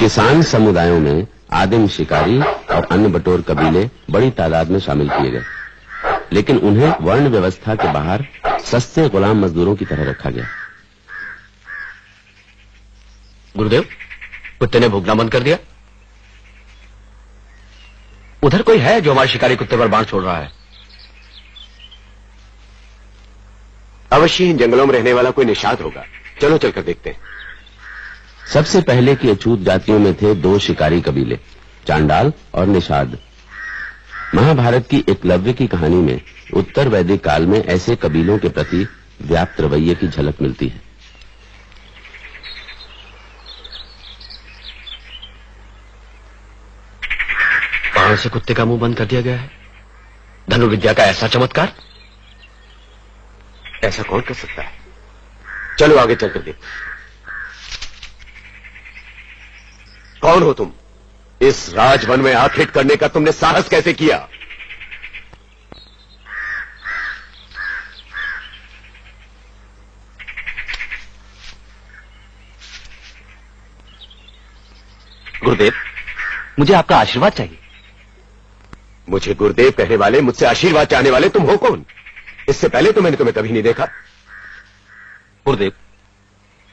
किसान समुदायों में आदिम शिकारी और अन्य बटोर कबीले बड़ी तादाद में शामिल किए गए, लेकिन उन्हें वर्ण व्यवस्था के बाहर सस्ते गुलाम मजदूरों की तरह रखा गया। गुरुदेव, कुत्ते ने भूखना बंद कर दिया। उधर कोई है जो हमारे शिकारी कुत्ते पर बाण छोड़ रहा है? अवश्य इन जंगलों में रहने वाला कोई निषाद होगा। चलो चलकर देखते हैं। सबसे पहले की अछूत जातियों में थे दो शिकारी कबीले, चांडाल और निषाद। महाभारत की एकलव्य की कहानी में उत्तर वैदिक काल में ऐसे कबीलों के प्रति व्याप्त रवैये की झलक मिलती है। बाण से कुत्ते का मुंह बंद कर दिया गया है। धनुर्विद्या का ऐसा चमत्कार ऐसा कौन कर सकता है? चलो आगे चलकर देखते। कौन हो तुम? इस राजवन में आखिर करने का तुमने साहस कैसे किया? गुरुदेव, मुझे आपका आशीर्वाद चाहिए। मुझे गुरुदेव कहने वाले, मुझसे आशीर्वाद चाहने वाले तुम हो कौन? इससे पहले तो मैंने तुम्हें कभी नहीं देखा। गुरुदेव,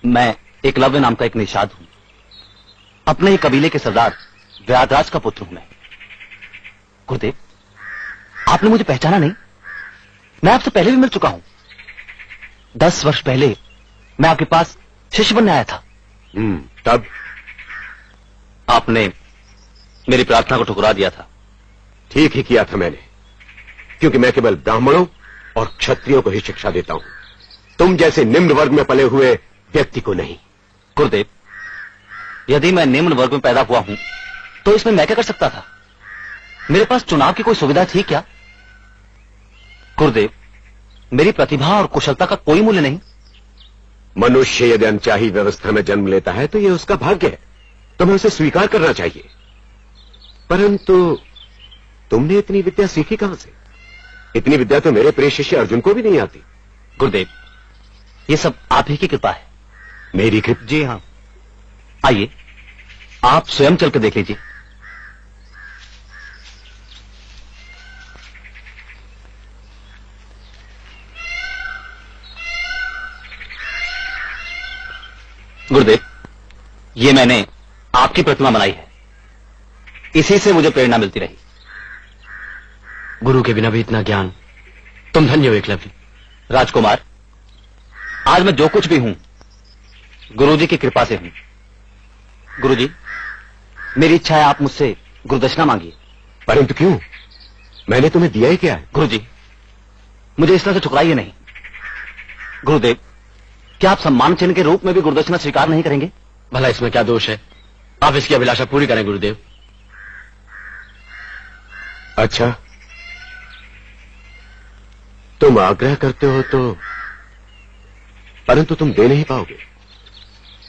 मैं एकलव्य नाम का एक निषाद हूं। अपने ही कबीले के सरदार व्याधराज का पुत्र हूं मैं। गुरुदेव, आपने मुझे पहचाना नहीं? मैं आपसे पहले भी मिल चुका हूं। 10 वर्ष पहले मैं आपके पास शिष्य बनने आया था। तब आपने मेरी प्रार्थना को ठुकरा दिया था। ठीक ही किया था मैंने, क्योंकि मैं केवल ब्राह्मणों और क्षत्रियों को ही शिक्षा देता हूं, तुम जैसे निम्न वर्ग में पले हुए व्यक्ति को नहीं। गुरुदेव, यदि मैं निम्न वर्ग में पैदा हुआ हूं तो इसमें मैं क्या कर सकता था? मेरे पास चुनाव की कोई सुविधा थी क्या? गुरुदेव, मेरी प्रतिभा और कुशलता का कोई मूल्य नहीं। मनुष्य यदि अनचाही व्यवस्था में जन्म लेता है तो यह उसका भाग्य है, तुम्हें उसे स्वीकार करना चाहिए। परंतु तुमने इतनी विद्या सीखी कहां से? इतनी विद्या तो मेरे प्रिय शिष्य अर्जुन को भी नहीं आती। गुरुदेव, ये सब आप ही की कृपा है। मेरी कृपा? जी हां। आइए, आप स्वयं चलकर देख लीजिए। गुरुदेव, ये मैंने आपकी प्रतिमा बनाई है। इसी से मुझे प्रेरणा मिलती रही। गुरु के बिना भी इतना ज्ञान, तुम धन्य हो एकलव्य। राजकुमार, आज मैं जो कुछ भी हूं गुरुजी की कृपा से हूं। गुरुजी, मेरी इच्छा है आप मुझसे गुरुदक्षिणा मांगिए। परंतु क्यों? मैंने तुम्हें दिया ही क्या है? गुरुजी, मुझे इस तरह से ठुकराइए नहीं। गुरुदेव, क्या आप सम्मान चिन्ह के रूप में भी गुरुदक्षिणा स्वीकार नहीं करेंगे? भला इसमें क्या दोष है? आप इसकी अभिलाषा पूरी करें गुरुदेव। अच्छा, तुम आग्रह करते हो तो, परंतु तुम दे नहीं पाओगे।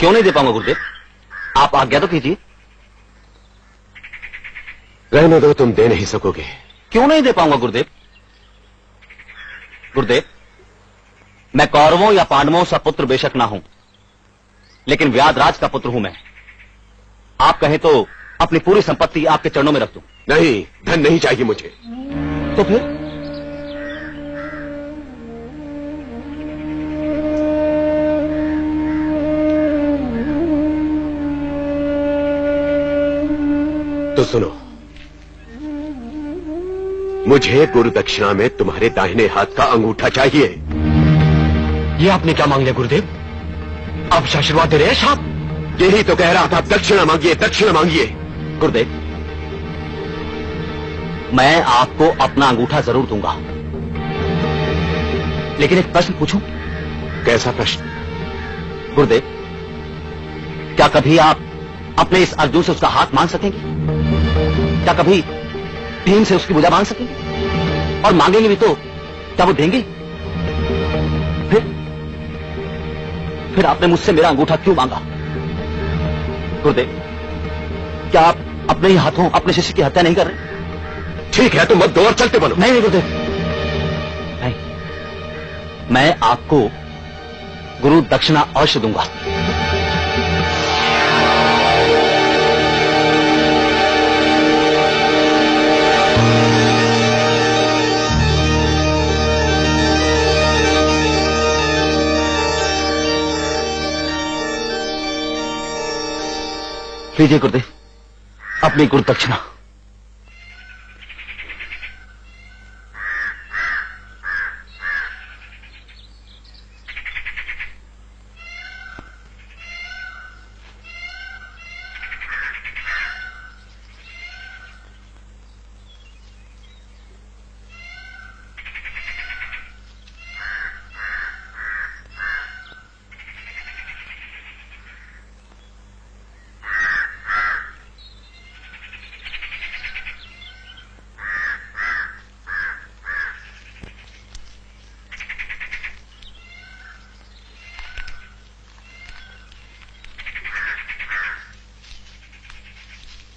क्यों नहीं दे पाऊंगा गुरुदेव? आप आज्ञा तो कीजिए। रहने दो, तुम दे नहीं सकोगे। क्यों नहीं दे पाऊंगा गुरुदेव? गुरुदेव, मैं कौरवों या पांडवों सा पुत्र बेशक ना हूं, लेकिन व्याधराज का पुत्र हूं मैं। आप कहें तो अपनी पूरी संपत्ति आपके चरणों में रख दूं। नहीं, धन नहीं चाहिए मुझे। तो फिर? तो सुनो, मुझे गुरु दक्षिणा में तुम्हारे दाहिने हाथ का अंगूठा चाहिए। ये आपने क्या मांग लिया गुरुदेव? आप आशीर्वाद दे रहे हैं साहब? यही तो कह रहा था, दक्षिणा मांगिए, दक्षिणा मांगिए। गुरुदेव, मैं आपको अपना अंगूठा जरूर दूंगा, लेकिन एक प्रश्न पूछूं? कैसा प्रश्न? गुरुदेव, क्या कभी आप अपने इस अर्जुन से उसका हाथ मांग सकेंगे? क्या कभी भीम से उसकी भुजा मांग सकेंगे? और मांगेंगे भी तो क्या वो देंगे? फिर आपने मुझसे मेरा अंगूठा क्यों मांगा? गुरुदेव, क्या आप अपने ही हाथों अपने शिष्य की हत्या नहीं कर रहे? ठीक है, तो मत दो और चलते बनो। नहीं गुरुदेव, नहीं, मैं आपको गुरु दक्षिणा अवश्य दूंगा। लीजिए गुरुदेव अपनी गुरु दक्षिणा।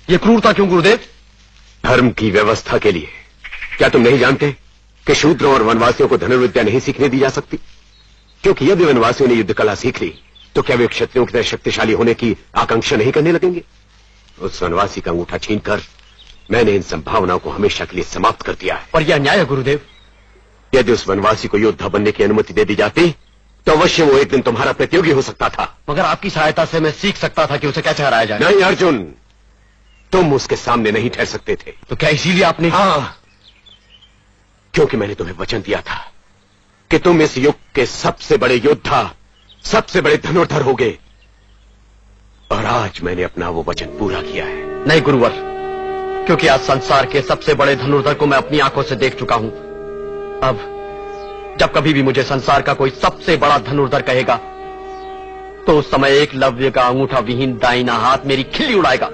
ये क्रूरता क्यों गुरुदेव? धर्म की व्यवस्था के लिए। क्या तुम नहीं जानते कि शूद्रों और वनवासियों को धनुर्विद्या नहीं सीखने दी जा सकती? क्योंकि यदि वनवासियों ने युद्ध कला सीख ली तो क्या वे क्षत्रियों की तरह शक्तिशाली होने की आकांक्षा नहीं करने लगेंगे? उस वनवासी का अंगूठा छीनकर मैंने इन संभावनाओं को हमेशा के लिए समाप्त कर दिया है। पर यह अन्याय है गुरुदेव। यदि उस वनवासी को योद्धा बनने की अनुमति दे दी जाती तो अवश्य वो एक दिन तुम्हारा प्रतियोगी हो सकता था। मगर आपकी सहायता से मैं सीख सकता था कि उसे कैसे हराया जाए। नहीं अर्जुन, तुम उसके सामने नहीं ठहर सकते थे। तो क्या इसीलिए आपने? हाँ, क्योंकि मैंने तुम्हें वचन दिया था कि तुम इस युग के सबसे बड़े योद्धा, सबसे बड़े धनुर्धर होगे, और आज मैंने अपना वो वचन पूरा किया है। नहीं गुरुवर, क्योंकि आज संसार के सबसे बड़े धनुर्धर को मैं अपनी आंखों से देख चुका हूं। अब जब कभी भी मुझे संसार का कोई सबसे बड़ा धनुर्धर कहेगा तो उस समय एकलव्य का अंगूठा विहीन दाहिना हाथ मेरी खिल्ली उड़ाएगा।